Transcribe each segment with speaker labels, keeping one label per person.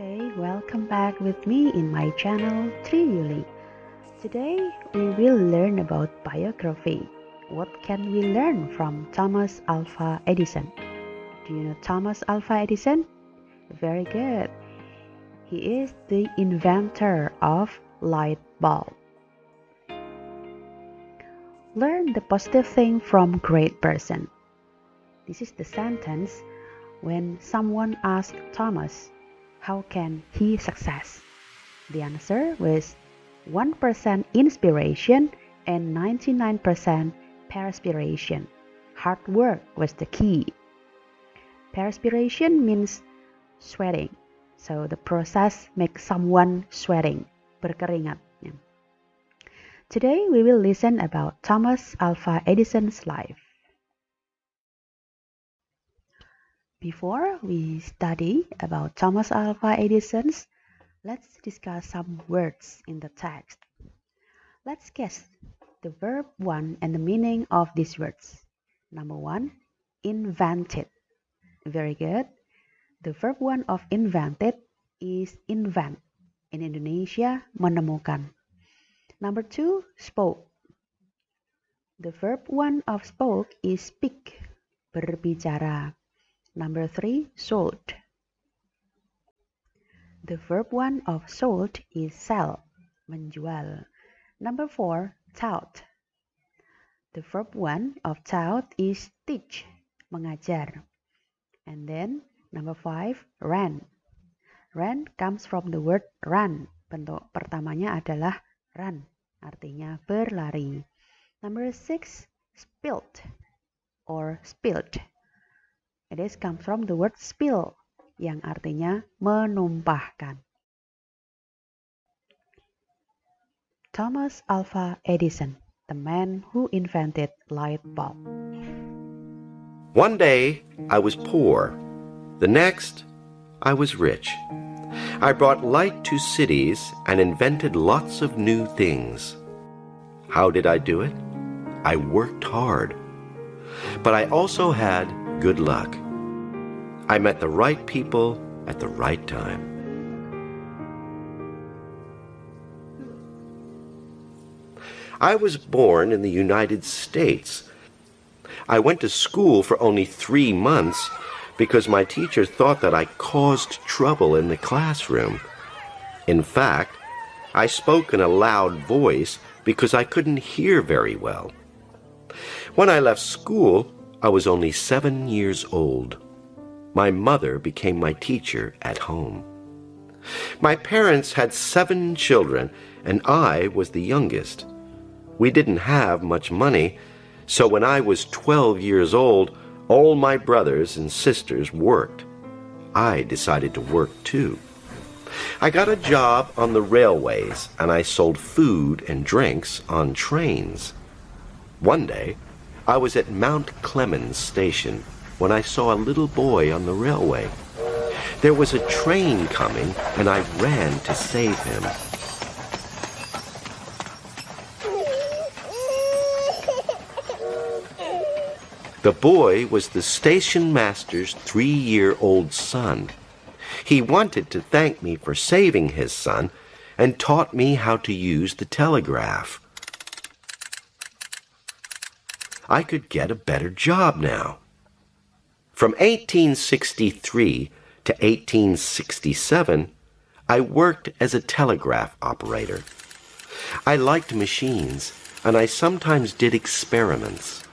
Speaker 1: Okay, welcome back with me in my channel Triyuli. Today we will learn about biography. What can we learn from Thomas Alva Edison? Do you know Thomas Alva Edison? Very good. He is the inventor of light bulb. Learn the positive thing from great person. This is the sentence when someone asked Thomas, how can he success? The answer was 1% inspiration and 99% perspiration. Hard work was the key. Perspiration means sweating. So the process makes someone sweating, berkeringat. Today we will listen about Thomas Alva Edison's life. Before we study about Thomas Alva Edison, let's discuss some words in the text. Let's guess the verb 1 and the meaning of these words. Number 1, invented. Very good. The verb 1 of invented is invent. In Indonesia, menemukan. Number 2, spoke. The verb 1 of spoke is speak, berbicara. Number 3, sold. The verb 1 of sold is sell, menjual. Number 4, taught. The verb 1 of taught is teach, mengajar. And then number 5, ran. Ran comes from the word run. Bentuk pertamanya adalah run, artinya berlari. Number 6, spilled or spilled. It is comes from the word spill, yang artinya menumpahkan. Thomas Alva Edison, the man who invented light bulb.
Speaker 2: One day I was poor. The next I was rich. I brought light to cities and invented lots of new things. How did I do it? I worked hard. But I also had good luck. I met the right people at the right time. I was born in the United States. I went to school for only 3 months because my teacher thought that I caused trouble in the classroom. In fact, I spoke in a loud voice because I couldn't hear very well. When I left school, I was only 7 years old. My mother became my teacher at home. My parents had 7 children, and I was the youngest. We didn't have much money, so when I was 12 years old, all my brothers and sisters worked. I decided to work too. I got a job on the railways, and I sold food and drinks on trains. One day, I was at Mount Clemens Station when I saw a little boy on the railway. There was a train coming, and I ran to save him. The boy was the station master's 3-year-old son. He wanted to thank me for saving his son and taught me how to use the telegraph. I could get a better job now. From 1863 to 1867, I worked as a telegraph operator. I liked machines, and I sometimes did experiments.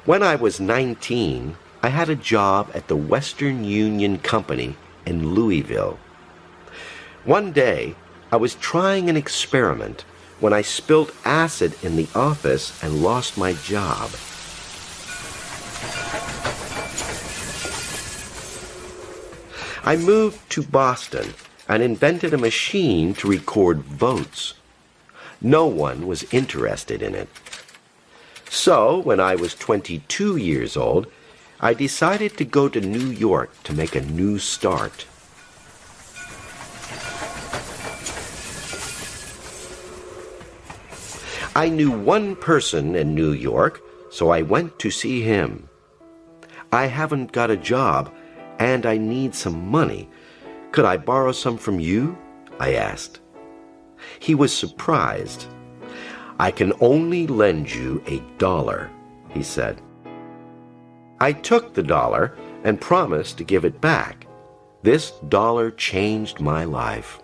Speaker 2: When I was 19, I had a job at the Western Union Company in Louisville. One day, I was trying an experiment when I spilled acid in the office and lost my job. I moved to Boston and invented a machine to record votes. No one was interested in it. So, when I was 22 years old, I decided to go to New York to make a new start. I knew one person in New York, so I went to see him. I haven't got a job, and I need some money, Could I borrow some from you? I asked. He was surprised. I can only lend you $1, he said. I took the dollar and promised to give it back. This dollar changed my life.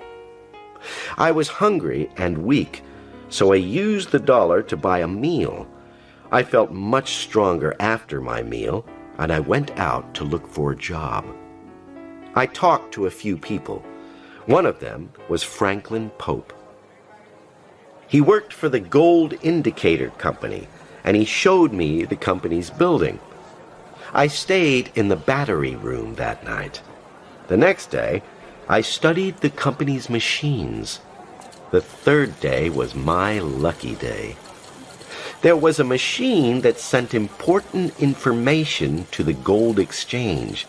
Speaker 2: I was hungry and weak, so I used the dollar to buy a meal. I felt much stronger after my meal, and I went out to look for a job. I talked to a few people. One of them was Franklin Pope. He worked for the Gold Indicator Company, and he showed me the company's building. I stayed in the battery room that night. The next day, I studied the company's machines. The third day was my lucky day. There was a machine that sent important information to the gold exchange.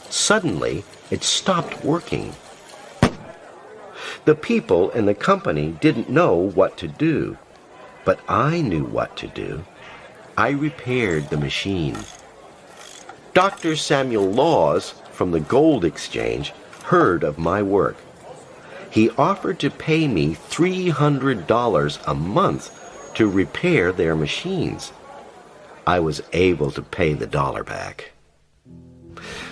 Speaker 2: Suddenly, it stopped working. The people in the company didn't know what to do, but I knew what to do. I repaired the machine. Dr. Samuel Laws from the Gold Exchange heard of my work. He offered to pay me $300 a month to repair their machines. I was able to pay the dollar back.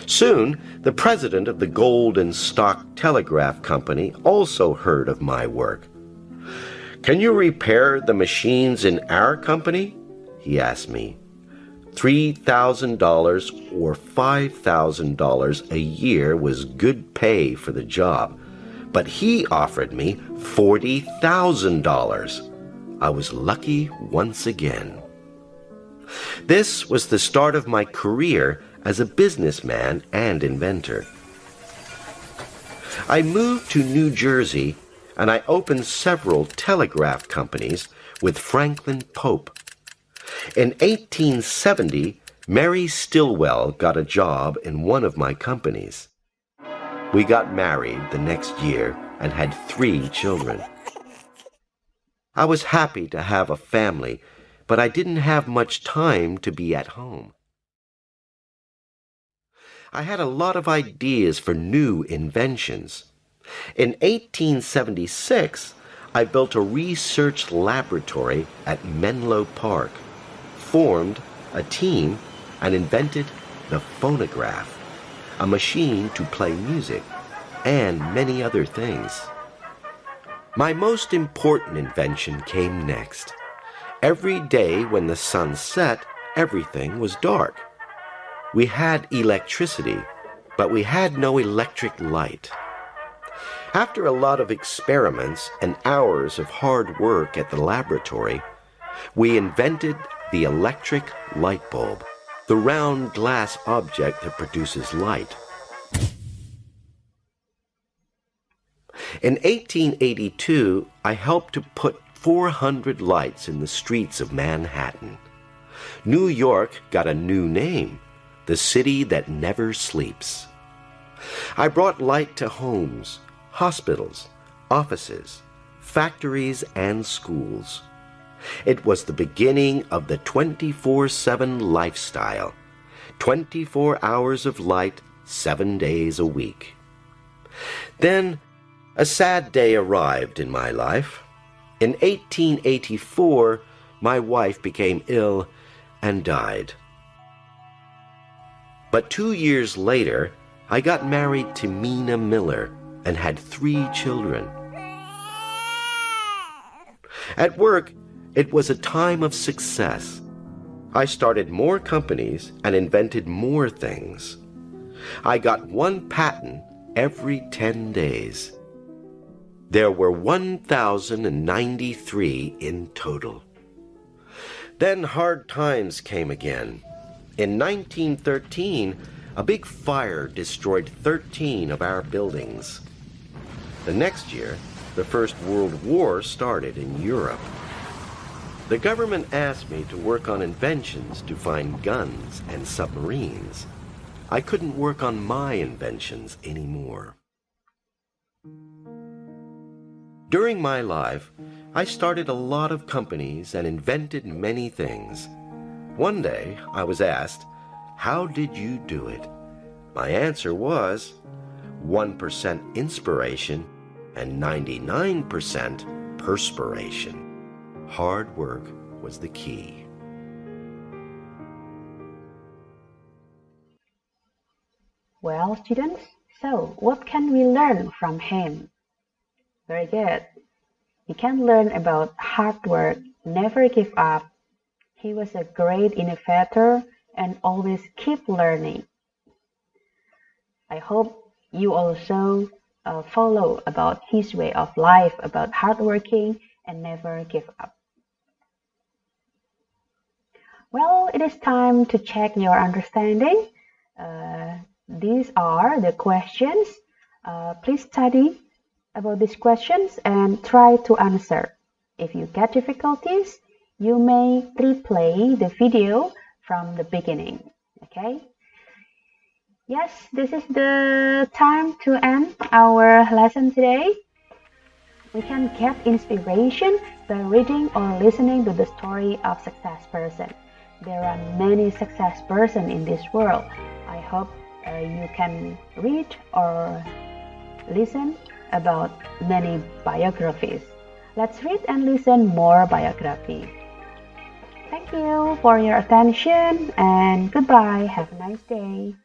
Speaker 2: Soon, the president of the Gold and Stock Telegraph Company also heard of my work. "Can you repair the machines in our company?" he asked me. $3,000 or $5,000 a year was good pay for the job, but he offered me $40,000. I was lucky once again. This was the start of my career as a businessman and inventor. I moved to New Jersey and I opened several telegraph companies with Franklin Pope. In 1870, Mary Stilwell got a job in one of my companies. We got married the next year and had 3 children. I was happy to have a family, but I didn't have much time to be at home. I had a lot of ideas for new inventions. In 1876, I built a research laboratory at Menlo Park, formed a team, and invented the phonograph, a machine to play music, and many other things. My most important invention came next. Every day when the sun set, everything was dark. We had electricity, but we had no electric light. After a lot of experiments and hours of hard work at the laboratory, we invented the electric light bulb, the round glass object that produces light. In 1882, I helped to put 400 lights in the streets of Manhattan. New York got a new name, the city that never sleeps. I brought light to homes, hospitals, offices, factories, and schools. It was the beginning of the 24/7 lifestyle, 24 hours of light, 7 days a week. Then, a sad day arrived in my life. In 1884, my wife became ill and died. But 2 years later, I got married to Mina Miller and had 3 children. At work, it was a time of success. I started more companies and invented more things. I got 1 patent every 10 days. There were 1,093 in total. Then hard times came again. In 1913, a big fire destroyed 13 of our buildings. The next year, the First World War started in Europe. The government asked me to work on inventions to find guns and submarines. I couldn't work on my inventions anymore. During my life, I started a lot of companies and invented many things. One day, I was asked, "How did you do it?" My answer was, 1% inspiration, and 99% perspiration. Hard work was the key.
Speaker 1: Well, students, so what can we learn from him? Very good. We can learn about hard work, never give up. He was a great innovator and always keep learning. I hope you also follow about his way of life, about hardworking and never give up. Well, it is time to check your understanding. These are the questions. Please study about these questions and try to answer. If you get difficulties, you may replay the video from the beginning. Okay? Yes, this is the time to end our lesson today. We can get inspiration by reading or listening to the story of success person. There are many success person in this world. I hope you can read or listen about many biographies. Let's read and listen more biography. Thank you for your attention and goodbye. Have a nice day.